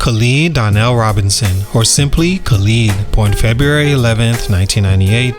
Khalid Donnell Robinson, or simply Khalid, born February 11th, 1998.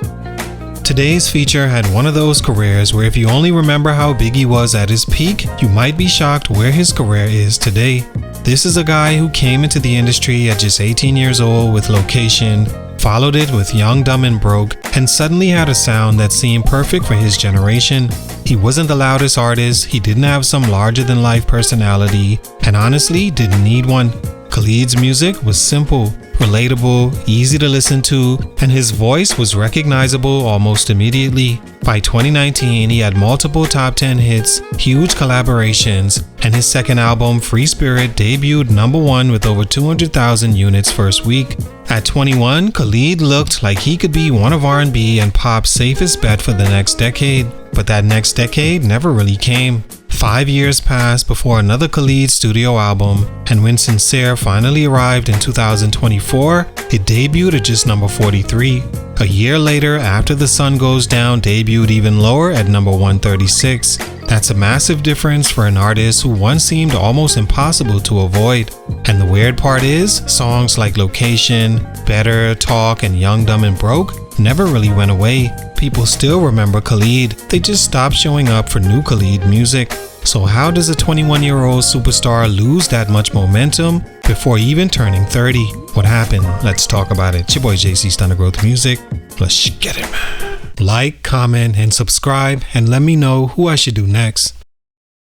Today's feature had one of those careers where if you only remember how big he was at his peak, you might be shocked where his career is today. This is a guy who came into the industry at just 18 years old with Location, followed it with Young, Dumb and Broke, and suddenly had a sound that seemed perfect for his generation. He wasn't the loudest artist, he didn't have some larger-than-life personality, and honestly didn't need one. Khalid's music was simple, relatable, easy to listen to, and his voice was recognizable almost immediately. By 2019, he had multiple top 10 hits, huge collaborations, and his second album, Free Spirit, debuted #1 with over 200,000 units first week. At 21, Khalid looked like he could be one of R&B and pop's safest bet for the next decade, but that next decade never really came. 5 years passed before another Khalid studio album, and when Sincere finally arrived in 2024, it debuted at just number 43. A year later, After the Sun Goes Down debuted even lower at number 136. That's a massive difference for an artist who once seemed almost impossible to avoid. And the weird part is, songs like Location, Better, Talk, and Young, Dumb and Broke never really went away. People still remember Khalid, they just stopped showing up for new Khalid music. So how does a 21-year-old superstar lose that much momentum before even turning 30? What happened? Let's talk about it. It's your boy JC, Stunted Growth Music. Let's get it, man. Like, comment, and subscribe, and let me know who I should do next.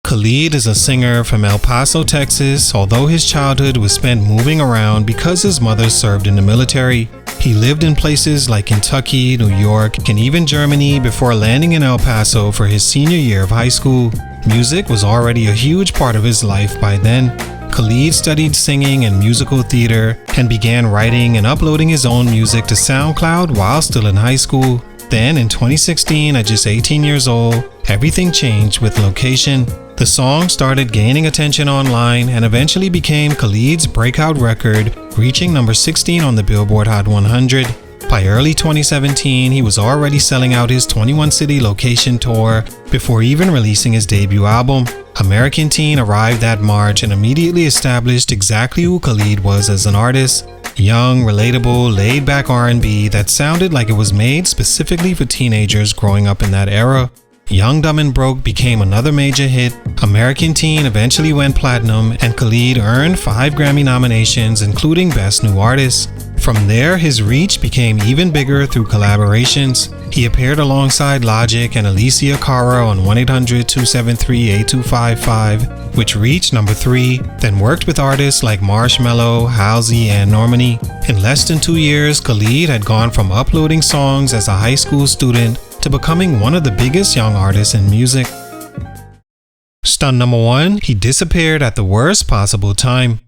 Khalid is a singer from El Paso, Texas, although his childhood was spent moving around because his mother served in the military. He lived in places like Kentucky, New York, and even Germany before landing in El Paso for his senior year of high school. Music was already a huge part of his life by then. Khalid studied singing and musical theater and began writing and uploading his own music to SoundCloud while still in high school. Then in 2016, at just 18 years old, everything changed with Location. The song started gaining attention online and eventually became Khalid's breakout record, reaching number 16 on the Billboard Hot 100. By early 2017, he was already selling out his 21-city Location tour before even releasing his debut album. American Teen arrived that March and immediately established exactly who Khalid was as an artist. Young, relatable, laid-back R&B that sounded like it was made specifically for teenagers growing up in that era. Young, Dumb and Broke became another major hit. American Teen eventually went platinum, and Khalid earned 5 Grammy nominations, including Best New Artist. From there, his reach became even bigger through collaborations. He appeared alongside Logic and Alicia Cara on 1-800-273-8255, which reached number 3, then worked with artists like Marshmello, Halsey, and Normani. In less than 2 years, Khalid had gone from uploading songs as a high school student to becoming one of the biggest young artists in music. Stunt #1, he disappeared at the worst possible time.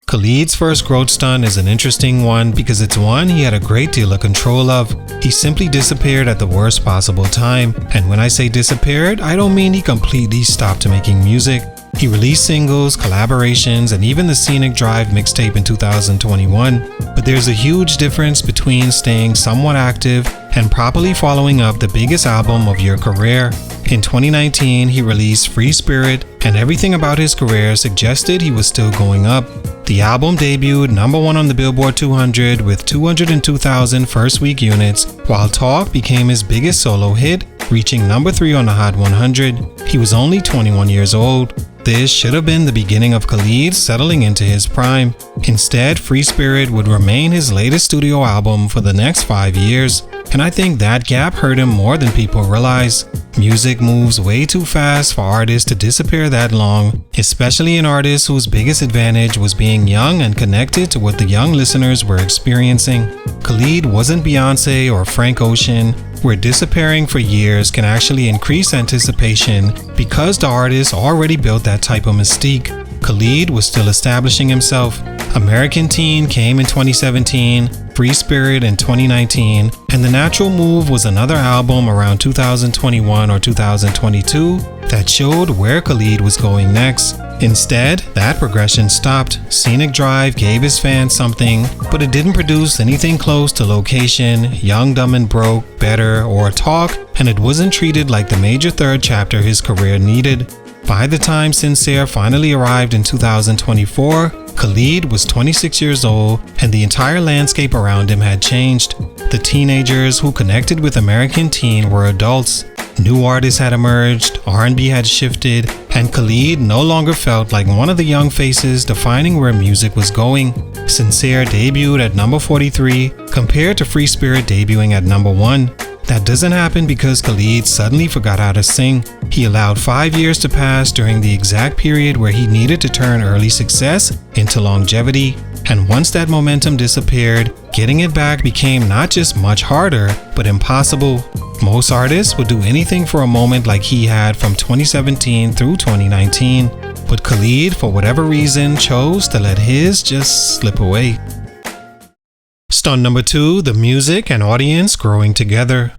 Khalid's first growth stunt is an interesting one because it's one he had a great deal of control of. He simply disappeared at the worst possible time. And when I say disappeared, I don't mean he completely stopped making music. He released singles, collaborations, and even the Scenic Drive mixtape in 2021. But there's a huge difference between staying somewhat active and properly following up the biggest album of your career. In 2019, he released Free Spirit, and everything about his career suggested he was still going up. The album debuted #1 on the Billboard 200 with 202,000 first-week units, while Talk became his biggest solo hit, reaching number 3 on the Hot 100. He was only 21 years old. This should have been the beginning of Khalid settling into his prime. Instead, Free Spirit would remain his latest studio album for the next 5 years, and I think that gap hurt him more than people realize. Music moves way too fast for artists to disappear that long, especially an artist whose biggest advantage was being young and connected to what the young listeners were experiencing. Khalid wasn't Beyonce or Frank Ocean, where disappearing for years can actually increase anticipation because the artist already built that type of mystique. Khalid was still establishing himself. American Teen came in 2017, Free Spirit in 2019, and The Natural Move was another album around 2021 or 2022 that showed where Khalid was going next. Instead, that progression stopped. Scenic Drive gave his fans something, but it didn't produce anything close to Location, Young, Dumb and Broke, Better, or Talk, and it wasn't treated like the major third chapter his career needed. By the time Sincere finally arrived in 2024, Khalid was 26 years old and the entire landscape around him had changed. The teenagers who connected with American Teen were adults. New artists had emerged, R&B had shifted, and Khalid no longer felt like one of the young faces defining where music was going. Sincere debuted at number 43 compared to Free Spirit debuting at number 1. That doesn't happen because Khalid suddenly forgot how to sing. He allowed 5 years to pass during the exact period where he needed to turn early success into longevity. And once that momentum disappeared, getting it back became not just much harder, but impossible. Most artists would do anything for a moment like he had from 2017 through 2019. But Khalid, for whatever reason, chose to let his just slip away. Stunt number 2, the music and audience growing together.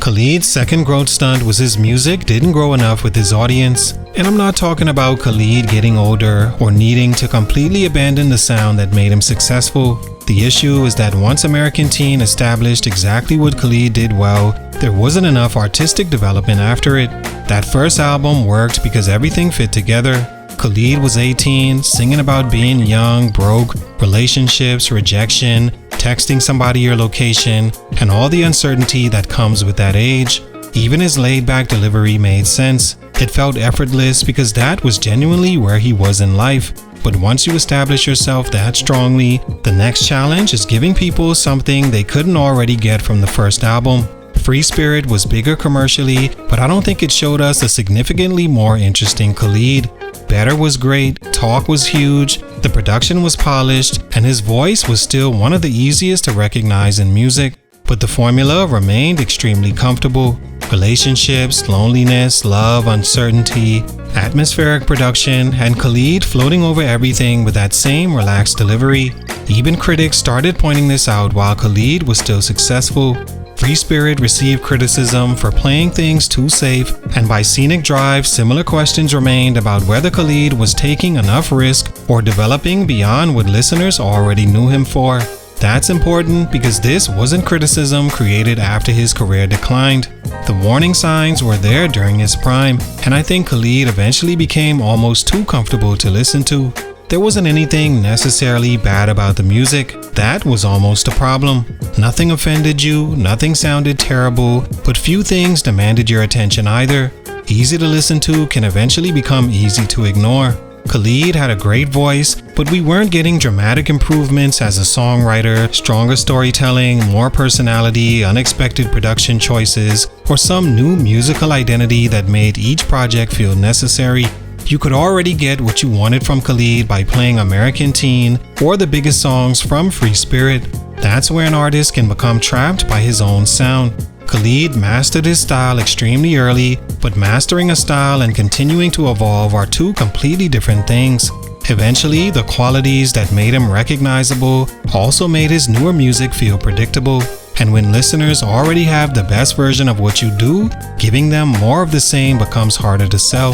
Khalid's second growth stunt was his music didn't grow enough with his audience. And I'm not talking about Khalid getting older or needing to completely abandon the sound that made him successful. The issue is that once American Teen established exactly what Khalid did well, there wasn't enough artistic development after it. That first album worked because everything fit together. Khalid was 18, singing about being young, broke, relationships, rejection, texting somebody your location, and all the uncertainty that comes with that age. Even his laid-back delivery made sense. It felt effortless because that was genuinely where he was in life. But once you establish yourself that strongly, the next challenge is giving people something they couldn't already get from the first album. Free Spirit was bigger commercially, but I don't think it showed us a significantly more interesting Khalid. Better was great, talk was huge, the production was polished, and his voice was still one of the easiest to recognize in music. But the formula remained extremely comfortable. Relationships, loneliness, love, uncertainty, atmospheric production, and Khalid floating over everything with that same relaxed delivery. Even critics started pointing this out while Khalid was still successful. Free Spirit received criticism for playing things too safe, and by Scenic Drive, similar questions remained about whether Khalid was taking enough risk or developing beyond what listeners already knew him for. That's important because this wasn't criticism created after his career declined. The warning signs were there during his prime, and I think Khalid eventually became almost too comfortable to listen to. There wasn't anything necessarily bad about the music. That was almost a problem. Nothing offended you, nothing sounded terrible, but few things demanded your attention either. Easy to listen to can eventually become easy to ignore. Khalid had a great voice, but we weren't getting dramatic improvements as a songwriter, stronger storytelling, more personality, unexpected production choices, or some new musical identity that made each project feel necessary. You could already get what you wanted from Khalid by playing American Teen or the biggest songs from Free Spirit. That's where an artist can become trapped by his own sound. Khalid mastered his style extremely early, but mastering a style and continuing to evolve are two completely different things. Eventually, the qualities that made him recognizable also made his newer music feel predictable. And when listeners already have the best version of what you do, giving them more of the same becomes harder to sell.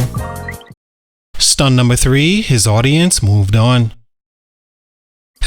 Stunt number 3, his audience moved on.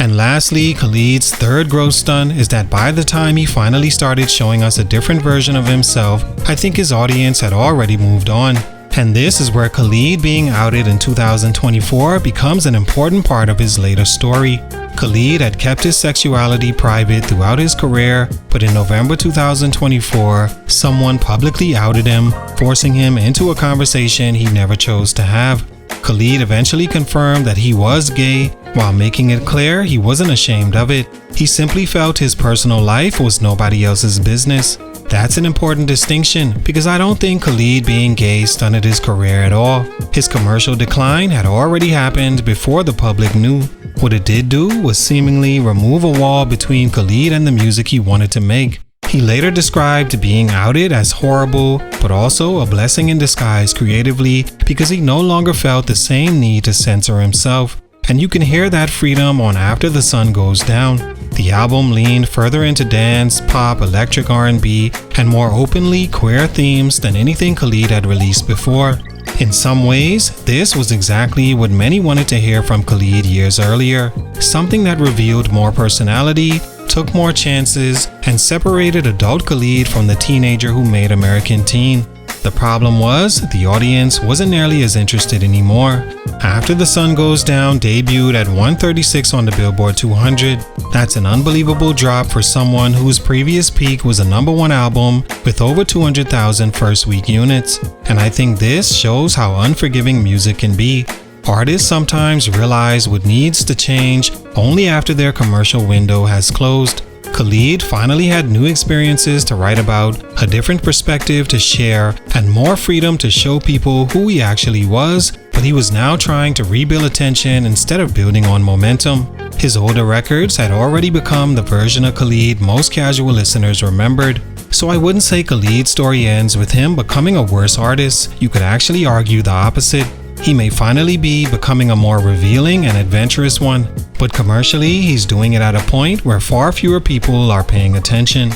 And lastly, Khalid's third growth stunt is that by the time he finally started showing us a different version of himself, I think his audience had already moved on. And this is where Khalid being outed in 2024 becomes an important part of his later story. Khalid had kept his sexuality private throughout his career, but in November 2024, someone publicly outed him, forcing him into a conversation he never chose to have. Khalid eventually confirmed that he was gay, while making it clear he wasn't ashamed of it. He simply felt his personal life was nobody else's business. That's an important distinction because I don't think Khalid being gay stunted his career at all. His commercial decline had already happened before the public knew. What it did do was seemingly remove a wall between Khalid and the music he wanted to make. He later described being outed as horrible, but also a blessing in disguise creatively because he no longer felt the same need to censor himself. And you can hear that freedom on After the Sun Goes Down. The album leaned further into dance, pop, electric R&B, and more openly queer themes than anything Khalid had released before. In some ways, this was exactly what many wanted to hear from Khalid years earlier. Something that revealed more personality, took more chances, and separated adult Khalid from the teenager who made American Teen. The problem was, the audience wasn't nearly as interested anymore. After the Sun Goes Down debuted at 136 on the Billboard 200, that's an unbelievable drop for someone whose previous peak was a #1 album with over 200,000 first-week units. And I think this shows how unforgiving music can be. Artists sometimes realize what needs to change only after their commercial window has closed. Khalid finally had new experiences to write about, a different perspective to share, and more freedom to show people who he actually was, but he was now trying to rebuild attention instead of building on momentum. His older records had already become the version of Khalid most casual listeners remembered. So I wouldn't say Khalid's story ends with him becoming a worse artist. You could actually argue the opposite. He may finally be becoming a more revealing and adventurous one, but commercially he's doing it at a point where far fewer people are paying attention.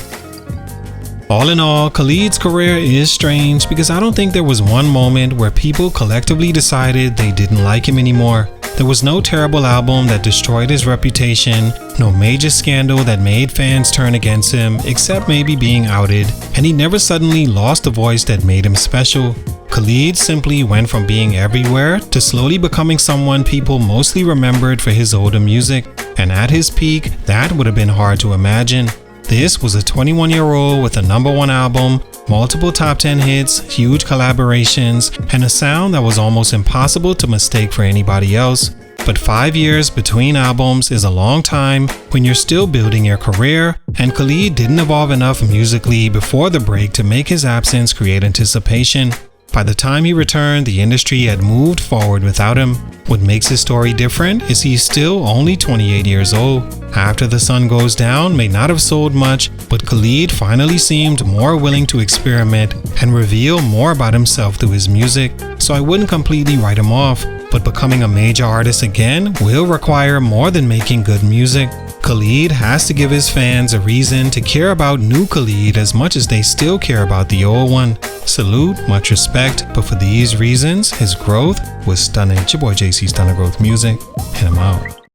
All in all, Khalid's career is strange because I don't think there was one moment where people collectively decided they didn't like him anymore. There was no terrible album that destroyed his reputation, no major scandal that made fans turn against him, except maybe being outed, and he never suddenly lost the voice that made him special. Khalid simply went from being everywhere to slowly becoming someone people mostly remembered for his older music, and at his peak, that would have been hard to imagine. This was a 21-year-old with a #1 album, multiple top 10 hits, huge collaborations, and a sound that was almost impossible to mistake for anybody else. But 5 years between albums is a long time when you're still building your career, and Khalid didn't evolve enough musically before the break to make his absence create anticipation. By the time he returned, the industry had moved forward without him. What makes his story different is he's still only 28 years old. After the Sun Goes Down may not have sold much, but Khalid finally seemed more willing to experiment and reveal more about himself through his music, so I wouldn't completely write him off. But becoming a major artist again will require more than making good music. Khalid has to give his fans a reason to care about new Khalid as much as they still care about the old one. Salute, much respect, but for these reasons, his growth was stunning. It's your boy JC, Stunted Growth Music, and I'm out.